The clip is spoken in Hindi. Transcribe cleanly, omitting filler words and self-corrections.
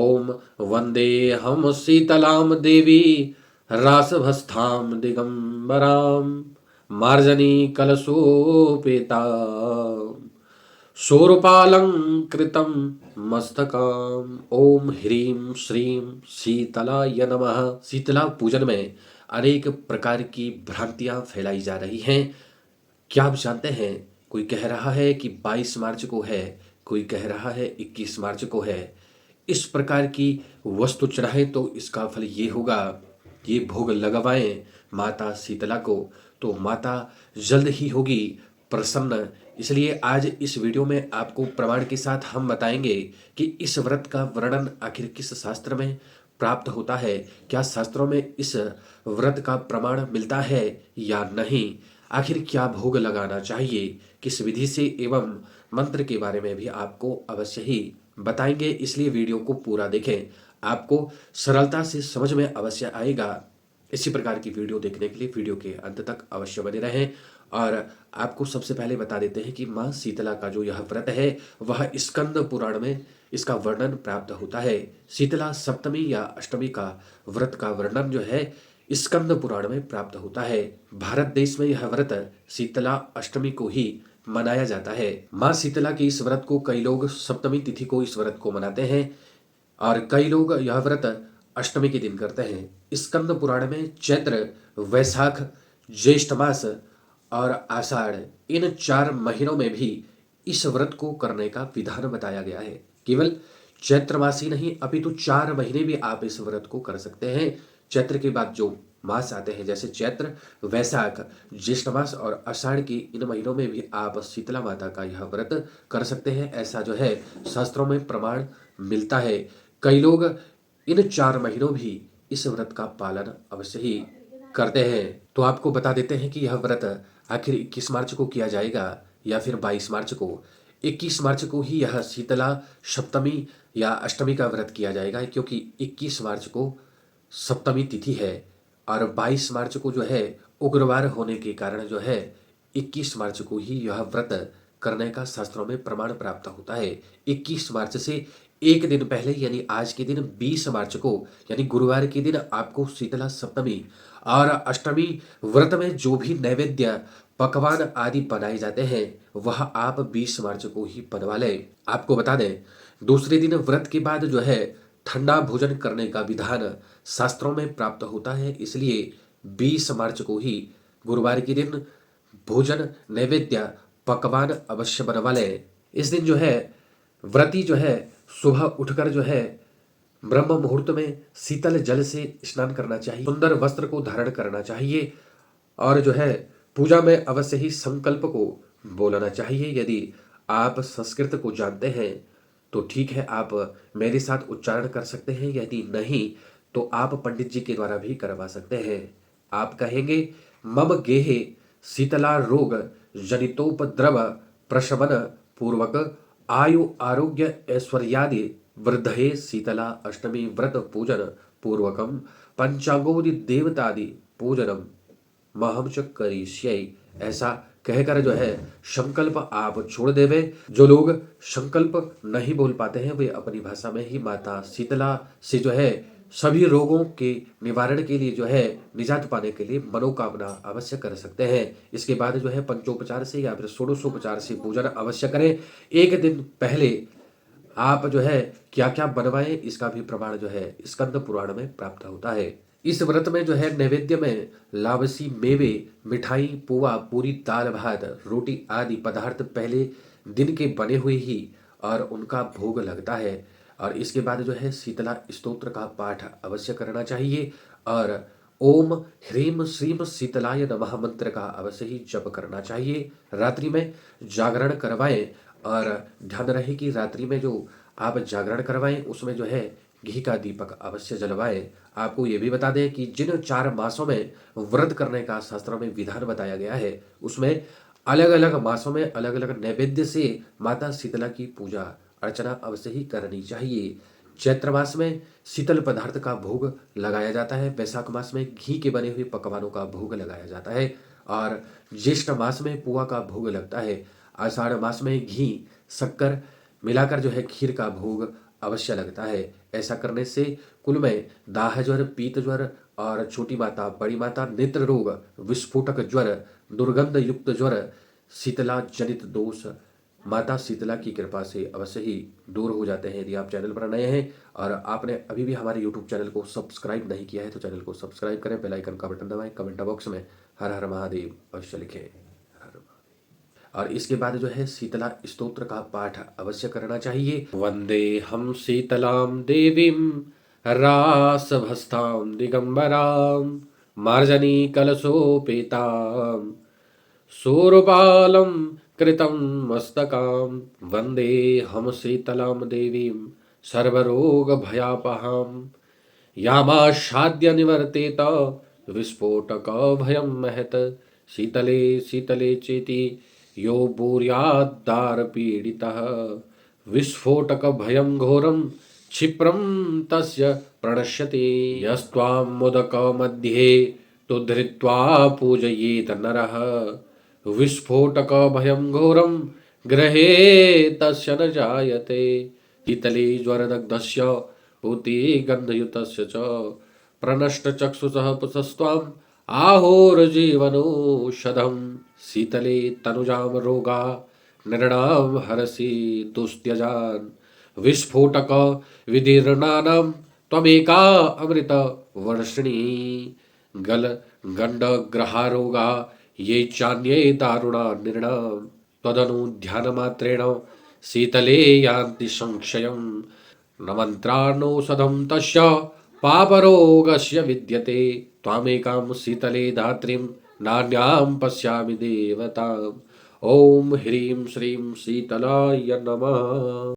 ओम वंदे हम शीतलाम देवी रासभस्थाम दिगंबराम मार्जनी कलशोपेता शूरपालंकृतं मस्तकाम। ओम ह्रीं श्रीं शीतलाय नमः। शीतला पूजन में अनेक प्रकार की भ्रांतियां फैलाई जा रही हैं। क्या आप जानते हैं, कोई कह रहा है कि 22 मार्च को है, कोई कह रहा है 21 मार्च को है। इस प्रकार की वस्तु चढ़ाएं तो इसका फल ये होगा, ये भोग लगवाएं माता शीतला को तो माता जल्द ही होगी प्रसन्न। इसलिए आज इस वीडियो में आपको प्रमाण के साथ हम बताएंगे कि इस व्रत का वर्णन आखिर किस शास्त्र में प्राप्त होता है, क्या शास्त्रों में इस व्रत का प्रमाण मिलता है या नहीं, आखिर क्या भोग लगाना चाहिए, किस विधि से एवं मंत्र के बारे में भी आपको अवश्य ही बताएंगे। इसलिए वीडियो को पूरा देखें, आपको सरलता से समझ में अवश्य आएगा। इसी प्रकार की वीडियो देखने के लिए वीडियो के अंत तक अवश्य बने रहें। और आपको सबसे पहले बता देते हैं कि माँ शीतला का जो यह व्रत है वह स्कंद पुराण में इसका वर्णन प्राप्त होता है। शीतला सप्तमी या अष्टमी का व्रत का वर्णन जो है स्कंद पुराण में प्राप्त होता है। भारत देश में यह व्रत शीतला अष्टमी को ही मनाया जाता है। माँ शीतला के इस व्रत को कई लोग सप्तमी तिथि को इस व्रत को मनाते हैं और कई लोग यह व्रत अष्टमी के दिन करते हैं। स्कंद पुराण में चैत्र, वैशाख, ज्येष्ठ मास और आषाढ़ इन 4 महीनों में भी इस व्रत को करने का विधान बताया गया है। केवल चैत्र मास ही नहीं अपितु 4 महीने भी आप इस व्रत को कर सकते हैं। चैत्र के बाद जो मास आते हैं जैसे चैत्र, वैशाख, ज्येष्ठ मास और आषाढ़ की इन महीनों में भी आप शीतला माता का यह व्रत कर सकते हैं। ऐसा जो है शास्त्रों में प्रमाण मिलता है। कई लोग इन 4 महीनों भी इस व्रत का पालन अवश्य ही करते हैं। तो आपको बता देते हैं कि यह व्रत आखिर 21 मार्च को किया जाएगा या फिर 22 मार्च को। 21 मार्च को ही यह शीतला सप्तमी या अष्टमी का व्रत किया जाएगा, क्योंकि 21 मार्च को सप्तमी तिथि है और 22 मार्च को जो है उग्रवार होने के कारण जो है 21 मार्च को ही यह व्रत करने का शास्त्रों में प्रमाण प्राप्त होता है। 21 मार्च से एक दिन पहले यानी आज के दिन 20 मार्च को यानी गुरुवार के दिन आपको शीतला सप्तमी और अष्टमी व्रत में जो भी नैवेद्य पकवान आदि बनाए जाते हैं वह आप 20 मार्च को ही बनवा लें। आपको बता दें, दूसरे दिन व्रत के बाद जो है ठंडा भोजन करने का विधान शास्त्रों में प्राप्त होता है। इसलिए 20 मार्च को ही गुरुवार के दिन भोजन नैवेद्य पकवान अवश्य बनवा लें। इस दिन जो है व्रती जो है सुबह उठकर जो है ब्रह्म मुहूर्त में शीतल जल से स्नान करना चाहिए, सुंदर वस्त्र को धारण करना चाहिए और जो है पूजा में अवश्य ही संकल्प को बोलना चाहिए। यदि आप संस्कृत को जानते हैं तो ठीक है, आप मेरे साथ उच्चारण कर सकते हैं, यदि नहीं तो आप पंडित जी के द्वारा भी करवा सकते हैं। आप कहेंगे, मम गेहे शीतला रोग जनितोपद्रव प्रशमन पूर्वक आयु आरोग्य ऐश्वर्यादि वृद्धये शीतला अष्टमी व्रत पूजन पूर्वकम पंचांगोदि देवतादि पूजनम महम च करिष्ये। ऐसा कहकर जो है संकल्प आप छोड़ देवे। जो लोग संकल्प नहीं बोल पाते हैं वे अपनी भाषा में ही माता शीतला से जो है सभी रोगों के निवारण के लिए जो है निजात पाने के लिए मनोकामना अवश्य कर सकते हैं। इसके बाद जो है पंचोपचार से या फिर षोडशोपचार से पूजन अवश्य करें। एक दिन पहले आप जो है क्या क्या बनवाएं इसका भी प्रमाण जो है स्कंद पुराण में प्राप्त होता है। इस व्रत में जो है नैवेद्य में लावसी, मेवे, मिठाई, पोहा, पूरी, दाल भात, रोटी आदि पदार्थ पहले दिन के बने हुए ही और उनका भोग लगता है। और इसके बाद जो है शीतला स्तोत्र का पाठ अवश्य करना चाहिए और ओम ह्रीम श्रीम शीतलाय नमः मंत्र का अवश्य ही जप करना चाहिए। रात्रि में जागरण करवाएं और ध्यान रहे कि रात्रि में जो आप जागरण करवाएं उसमें जो है घी का दीपक अवश्य जलवाएं। आपको ये भी बता दें कि जिन 4 मासों में व्रत करने का शास्त्रों में विधान बताया गया है उसमें अलग अलग मासों में अलग अलग नैवेद्य से माता शीतला की पूजा अर्चना अवश्य ही करनी चाहिए। चैत्र मास में शीतल पदार्थ का भोग लगाया जाता है, वैशाख मास में घी के बने हुए पकवानों का भोग लगाया जाता है और ज्येष्ठ मास में पुआ का भोग लगता है। आषाढ़ मास में घी शक्कर मिलाकर जो है खीर का भोग अवश्य लगता है। ऐसा करने से कुल में दाह ज्वर, पीत ज्वर और छोटी माता, बड़ी माता, नेत्र रोग, विस्फोटक ज्वर, दुर्गंध युक्त ज्वर, शीतला जनित दोष माता शीतला की कृपा से अवश्य ही दूर हो जाते हैं। यदि आप चैनल पर नए हैं और आपने अभी भी हमारे यूट्यूब चैनल को सब्सक्राइब नहीं किया है तो चैनल को सब्सक्राइब करें, बेल आइकन का बटन दबाएं, कमेंट बॉक्स में हर हर महादेव अवश्य लिखें। और इसके बाद जो है शीतला स्तोत्र का पाठ अवश्य करना चाहिए। वंदे हम शीतलाम देवीम रासभस्ताम दिगंबराम मार्जनी कलशोपेताम शूरपालं कृतं मस्तकां वन्दे हम शीतलां देवीं सर्वरोगभयापहां यामाच्छाद्य निवर्तेत विस्फोटकभयं महत् शीतले शीतले चेति यो भूर्याद्दारपीडितः विस्फोटकभयं घोरं क्षिप्रं तस्य प्रणश्यति यस्त्वां मोदकमध्ये तु धृत्वा पूजयेत नरः विस्फोटकभयं घोरं गृहे तस्य न जायते शीतले ज्वरदग्धस्य भूतिगन्धयुतस्य च प्रनष्टचक्षुषः पुंसस्त्वाम् आहोर्जीवनौषधं शीतले तनुजां रोगा नृणां हरसि दुस्त्यजान् विस्फोटक विदीर्णानां त्वमेका अमृत वर्षिणी गल गण्डग्रहारोगा ये चान्ये दारुणा निर्णां त्वदनु ध्यानमात्रेण शीतले यान्ति संक्षयं न मन्त्राणौषधं तस्य पापरोगस्य विद्यते त्वामेकां शीतले धात्रीं नान्यां पश्यामि देवताम्। ॐ ह्रीं श्रीं शीतलाय नमः।